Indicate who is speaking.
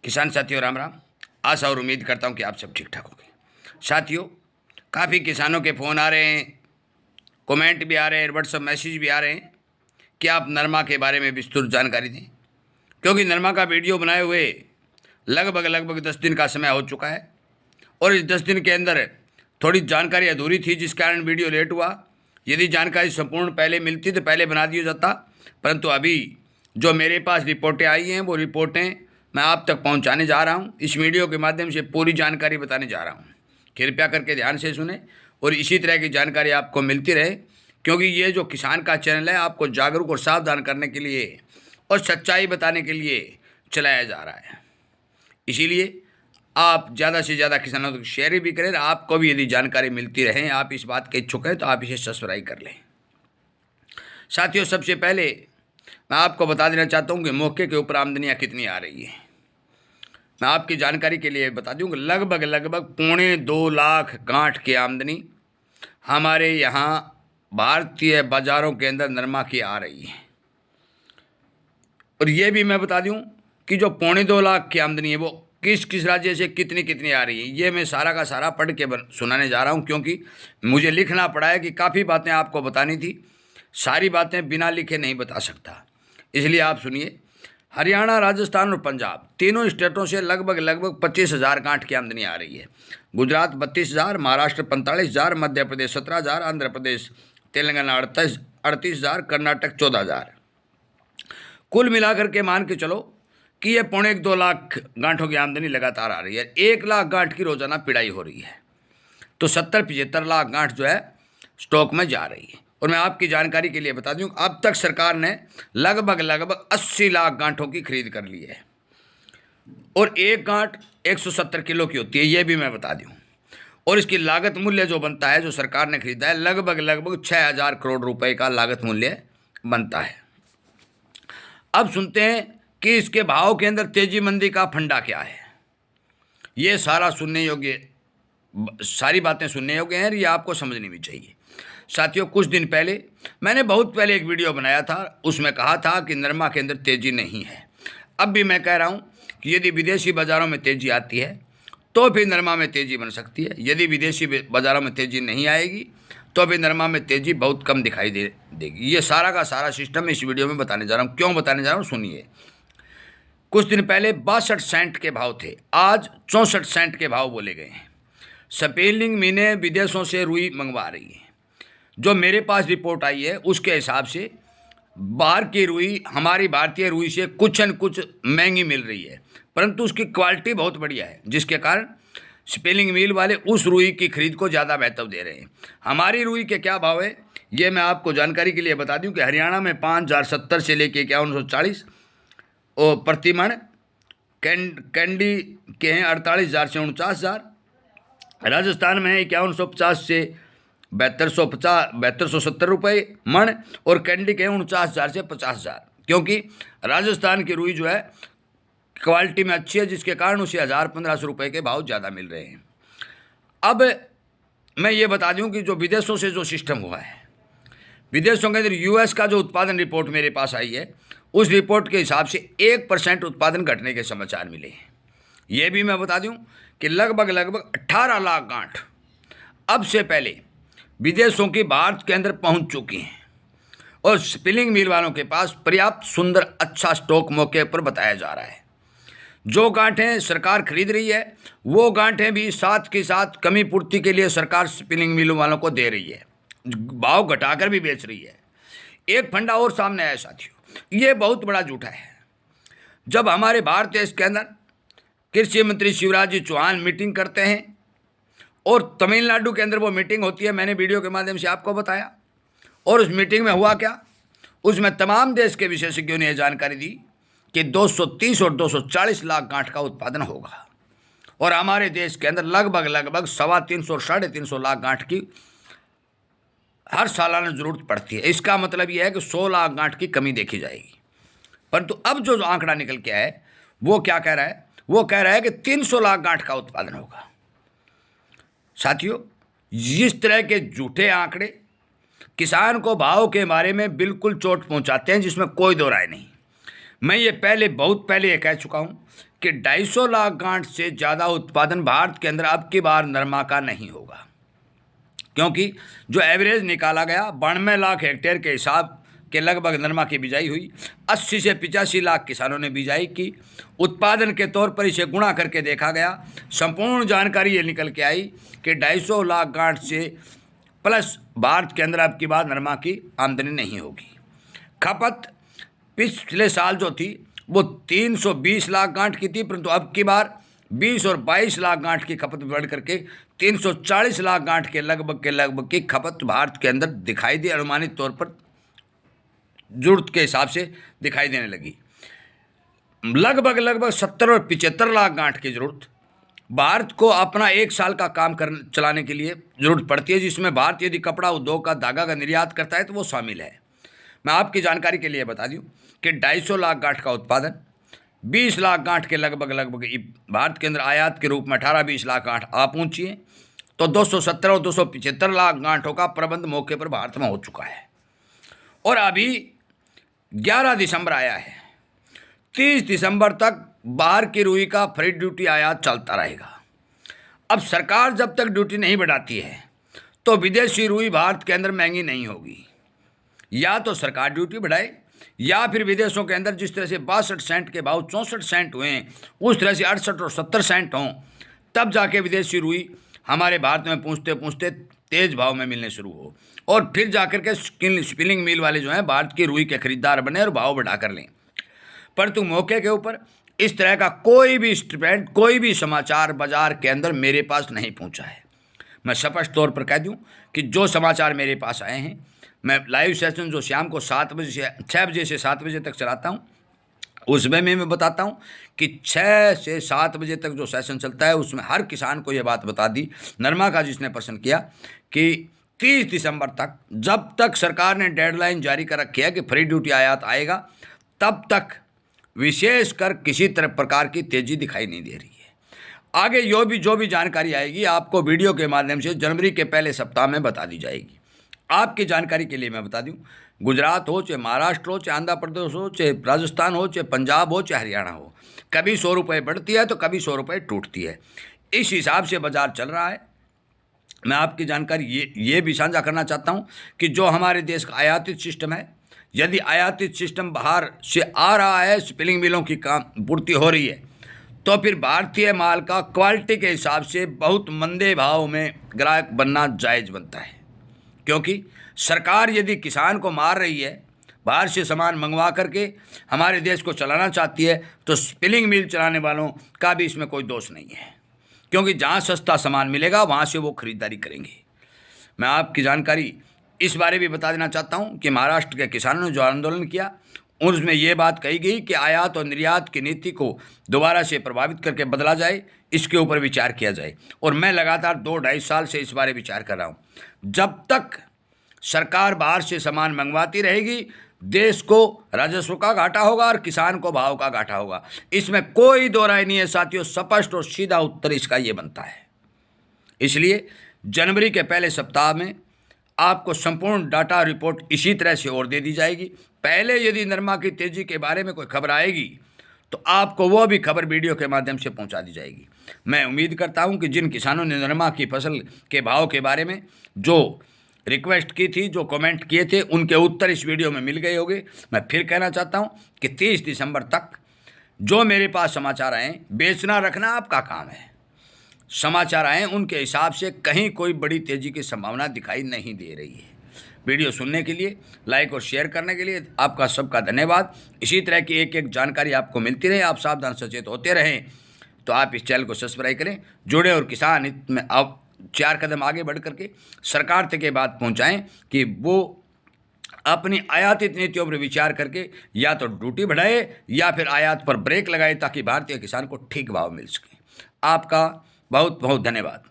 Speaker 1: किसान साथियों राम राम। आशा और उम्मीद करता हूँ कि आप सब ठीक ठाक होंगे। साथियों, काफ़ी किसानों के फ़ोन आ रहे हैं, कमेंट भी आ रहे हैं, व्हाट्सएप मैसेज भी आ रहे हैं कि आप नरमा के बारे में विस्तृत जानकारी दें, क्योंकि नरमा का वीडियो बनाए हुए लगभग 10 दिन का समय हो चुका है और इस 10 दिन के अंदर थोड़ी जानकारी अधूरी थी, जिस कारण वीडियो लेट हुआ। यदि जानकारी संपूर्ण पहले मिलती तो पहले बना दिया जाता, परंतु अभी जो मेरे पास रिपोर्टें आई हैं वो रिपोर्टें मैं आप तक पहुंचाने जा रहा हूं। इस वीडियो के माध्यम से पूरी जानकारी बताने जा रहा हूं। कृपया करके ध्यान से सुने और इसी तरह की जानकारी आपको मिलती रहे, क्योंकि ये जो किसान का चैनल है आपको जागरूक और सावधान करने के लिए और सच्चाई बताने के लिए चलाया जा रहा है। इसीलिए आप ज़्यादा से ज़्यादा किसानों तक शेयर भी करें। आपको भी यदि जानकारी मिलती रहे, आप इस बात के इच्छुक हैं तो आप इसे सब्सक्राइब कर लें। साथियों, सबसे पहले मैं आपको बता देना चाहता हूं कि मौके के ऊपर आमदनियां कितनी आ रही है। मैं आपकी जानकारी के लिए बता दूं कि लगभग 2.25 लाख गांठ की आमदनी हमारे यहाँ भारतीय बाज़ारों के अंदर नरमा की आ रही है। और ये भी मैं बता दूं कि जो 2.25 लाख की आमदनी है वो किस किस राज्य से कितनी आ रही है, ये मैं सारा का सारा पढ़ के सुनाने जा रहा हूँ, क्योंकि मुझे लिखना पड़ा है कि काफ़ी बातें आपको बतानी थी। सारी बातें बिना लिखे नहीं बता सकता, इसलिए आप सुनिए। हरियाणा, राजस्थान और पंजाब तीनों स्टेटों से लगभग 25,000 गांठ की आमदनी आ रही है। गुजरात 32,000, महाराष्ट्र 45,000, मध्य प्रदेश 17,000, आंध्र प्रदेश तेलंगाना 38,000, कर्नाटक 14,000। कुल मिलाकर के मान के चलो कि ये 2.25 लाख गांठों की आमदनी लगातार आ रही है। 1 लाख गांठ की रोजाना पिड़ाई हो रही है, तो 70-75 लाख गांठ जो है स्टॉक में जा रही है। और मैं आपकी जानकारी के लिए बता दूं, अब तक सरकार ने लगभग 80 लाख गांठों की खरीद कर ली है और एक गांठ 170 किलो की होती है, ये भी मैं बता दूं। और इसकी लागत मूल्य जो बनता है, जो सरकार ने खरीदा है, लगभग 6,000 करोड़ रुपए का लागत मूल्य बनता है। अब सुनते हैं कि इसके भाव के अंदर तेजी मंदी का फंडा क्या है। ये सारा सुनने योग्य, सारी बातें सुनने योग्य हैं, ये आपको समझनी भी चाहिए। साथियों, कुछ दिन पहले मैंने बहुत पहले एक वीडियो बनाया था, उसमें कहा था कि नरमा के अंदर तेजी नहीं है। अब भी मैं कह रहा हूं कि यदि विदेशी बाज़ारों में तेजी आती है तो फिर नरमा में तेजी बन सकती है। यदि विदेशी बाज़ारों में तेजी नहीं आएगी तो फिर नरमा में तेजी बहुत कम दिखाई देगी। ये सारा का सारा सिस्टम इस वीडियो में बताने जा रहा हूँ। क्यों बताने जा रहा हूँ, सुनिए। कुछ दिन पहले 62 सेंट के भाव थे, आज 64 सेंट के भाव बोले गए हैं। स्पिनिंग मिलें विदेशों से रुई मंगवा रही है। जो मेरे पास रिपोर्ट आई है उसके हिसाब से बाहर की रुई हमारी भारतीय रुई से कुछ न कुछ महंगी मिल रही है, परंतु उसकी क्वालिटी बहुत बढ़िया है, जिसके कारण स्पिनिंग मिल वाले उस रुई की खरीद को ज़्यादा महत्व दे रहे हैं। हमारी रुई के क्या भाव है ये मैं आपको जानकारी के लिए बता दूं कि हरियाणा में 5,070 से लेके 5140 और प्रतिमण, कैंडी के हैं 48,000 से 49,000, राजस्थान में है 5150 से 7270 रुपये मण, और कैंडी के 49,000 से 50,000, क्योंकि राजस्थान की रुई जो है क्वालिटी में अच्छी है, जिसके कारण उसे 1,000-1,500 रुपये के भाव ज़्यादा मिल रहे हैं। अब मैं ये बता दूं कि जो विदेशों से जो सिस्टम हुआ है, विदेशों के अंदर यूएस का जो उत्पादन रिपोर्ट मेरे पास आई है, उस रिपोर्ट के हिसाब से 1% उत्पादन घटने के समाचार मिले हैं। ये भी मैं बता दूं कि लगभग 18 लाख गांठ अब से पहले विदेशों की भारत के अंदर पहुंच चुकी हैं और स्पिनिंग मिल वालों के पास पर्याप्त सुंदर अच्छा स्टॉक मौके पर बताया जा रहा है। जो गांठें सरकार खरीद रही है वो गांठें भी साथ के साथ कमी पूर्ति के लिए सरकार स्पिनिंग मिल वालों को दे रही है, भाव घटाकर भी बेच रही है। एक फंडा और सामने आया साथियों, ये बहुत बड़ा झूठा है। जब हमारे भारत देश के अंदर कृषि मंत्री शिवराज जी चौहान मीटिंग करते हैं और तमिलनाडु के अंदर वो मीटिंग होती है, मैंने वीडियो के माध्यम से आपको बताया। और उस मीटिंग में हुआ क्या, उसमें तमाम देश के विशेषज्ञों ने यह जानकारी दी कि 230 और 240 लाख गांठ का उत्पादन होगा और हमारे देश के अंदर लगभग 350 और 350 लाख गांठ की हर सालाना जरूरत पड़ती है। इसका मतलब यह है कि 100 लाख गांठ की कमी देखी जाएगी। परंतु अब जो आंकड़ा निकल के आया है वो क्या कह रहा है, वो कह रहा है कि 300 लाख गांठ का उत्पादन होगा। साथियों, इस तरह के झूठे आंकड़े किसान को भाव के बारे में बिल्कुल चोट पहुंचाते हैं, जिसमें कोई दो राय नहीं। मैं ये बहुत पहले ये कह चुका हूं कि 250 लाख गांठ से ज़्यादा उत्पादन भारत के अंदर अब की बार नरमा का नहीं होगा, क्योंकि जो एवरेज निकाला गया 92 लाख हेक्टेयर के हिसाब के लगभग नरमा की बिजाई हुई। 80 से 85 लाख किसानों ने बिजाई की। उत्पादन के तौर पर इसे गुणा करके देखा गया, संपूर्ण जानकारी ये निकल के आई कि 250 लाख गांठ से प्लस भारत के अंदर अब की बार नरमा की आमदनी नहीं होगी। खपत पिछले साल जो थी वो 320 लाख गांठ की थी, परंतु अब की बार 20 और 22 लाख गांठ की खपत बढ़ करके 340 लाख गांठ के लगभग की खपत भारत के अंदर दिखाई दी, अनुमानित तौर पर जरूरत के हिसाब से दिखाई देने लगी। लगभग 70 और 75 लाख गांठ की जरूरत भारत को अपना एक साल का काम चलाने के लिए जरूरत पड़ती है, जिसमें भारत यदि कपड़ा उद्योग का धागा का निर्यात करता है तो वो शामिल है। मैं आपकी जानकारी के लिए बता दूं कि 250 लाख गांठ का उत्पादन, 20 लाख गांठ के लगभग भारत के अंदर आयात के रूप में 18-20 लाख गांठ आ पहुँचिए तो 270 और 275 लाख गांठों का प्रबंध मौके पर भारत में हो चुका है। और अभी 11 दिसंबर आया है, 30 दिसंबर तक बाहर की रुई का फ्री ड्यूटी आयात चलता रहेगा। अब सरकार जब तक ड्यूटी नहीं बढ़ाती है तो विदेशी रुई भारत के अंदर महंगी नहीं होगी। या तो सरकार ड्यूटी बढ़ाए या फिर विदेशों के अंदर जिस तरह से 62 सेंट के भाव 64 सेंट हुए हैं उस तरह से 68 और 70 सेंट हों, तब जाके विदेशी रुई हमारे भारत में पूछते तेज भाव में मिलने शुरू हो, और फिर जाकर के स्पिनिंग मिल वाले जो हैं भारत की रुई के खरीदार बने और भाव बढ़ा कर लें। परंतु मौके के ऊपर इस तरह का कोई भी स्टेटमेंट, कोई भी समाचार बाजार के अंदर मेरे पास नहीं पहुंचा है। मैं स्पष्ट तौर पर कह दूं कि जो समाचार मेरे पास आए हैं, मैं लाइव सेशन जो शाम को 6 बजे से 7 बजे तक चलाता हूं, उसमें मैं बताता हूं कि 6 से 7 बजे तक जो सेशन चलता है उसमें हर किसान को ये बात बता दी, नरमा का जिसने प्रश्न किया, कि 30 दिसंबर तक, जब तक सरकार ने डेडलाइन जारी कर रखी है कि फ्री ड्यूटी आयात आएगा, तब तक विशेषकर किसी तरह प्रकार की तेजी दिखाई नहीं दे रही है। आगे जो भी जानकारी आएगी आपको वीडियो के माध्यम से जनवरी के पहले सप्ताह में बता दी जाएगी। आपकी जानकारी के लिए मैं बता दूं, गुजरात हो, चाहे महाराष्ट्र हो, चाहे आंध्र प्रदेश हो, चाहे राजस्थान हो, चाहे पंजाब हो, चाहे हरियाणा हो, कभी 100 रुपये बढ़ती है तो कभी 100 रुपये टूटती है। इस हिसाब से बाजार चल रहा है। मैं आपकी जानकारी ये भी साझा करना चाहता हूं कि जो हमारे देश का आयातित सिस्टम है, यदि आयातित सिस्टम बाहर से आ रहा है, स्पिनिंग मिलों की काम पूर्ति हो रही है, तो फिर भारतीय माल का क्वालिटी के हिसाब से बहुत मंदे भाव में ग्राहक बनना जायज़ बनता है। क्योंकि सरकार यदि किसान को मार रही है, बाहर से सामान मंगवा करके हमारे देश को चलाना चाहती है, तो स्पिनिंग मिल चलाने वालों का भी इसमें कोई दोष नहीं है, क्योंकि जहाँ सस्ता सामान मिलेगा वहाँ से वो खरीदारी करेंगे। मैं आपकी जानकारी इस बारे भी बता देना चाहता हूँ कि महाराष्ट्र के किसानों ने जो आंदोलन किया उसमें ये बात कही गई कि आयात और निर्यात की नीति को दोबारा से प्रभावित करके बदला जाए, इसके ऊपर विचार किया जाए। और मैं लगातार 2-2.5 साल से इस बारे विचार कर रहा हूँ। जब तक सरकार बाहर से सामान मंगवाती रहेगी, देश को राजस्व का घाटा होगा और किसान को भाव का घाटा होगा। इसमें कोई दो राय नहीं है साथियों, स्पष्ट और सीधा उत्तर इसका ये बनता है। इसलिए जनवरी के पहले सप्ताह में आपको संपूर्ण डाटा रिपोर्ट इसी तरह से और दे दी जाएगी। पहले यदि नरमा की तेज़ी के बारे में कोई खबर आएगी तो आपको वो भी खबर वीडियो के माध्यम से पहुंचा दी जाएगी। मैं उम्मीद करता हूं कि जिन किसानों ने नरमा की फसल के भाव के बारे में जो रिक्वेस्ट की थी, जो कमेंट किए थे, उनके उत्तर इस वीडियो में मिल गए होंगे। मैं फिर कहना चाहता हूं कि 30 दिसंबर तक जो मेरे पास समाचार आए, बेचना रखना आपका काम है, समाचार आए उनके हिसाब से कहीं कोई बड़ी तेज़ी की संभावना दिखाई नहीं दे रही है। वीडियो सुनने के लिए, लाइक और शेयर करने के लिए आपका सबका धन्यवाद। इसी तरह की एक जानकारी आपको मिलती रहे, आप सावधान सचेत होते रहें, तो आप इस चैनल को सब्सक्राइब करें, जुड़े और किसान हित में आप 4 कदम आगे बढ़ करके सरकार तक ये बात पहुँचाएँ कि वो अपनी आयातित नीतियों पर विचार करके या तो ड्यूटी बढ़ाए या फिर आयात पर ब्रेक लगाए, ताकि भारतीय किसान को ठीक भाव मिल सके। आपका बहुत बहुत धन्यवाद।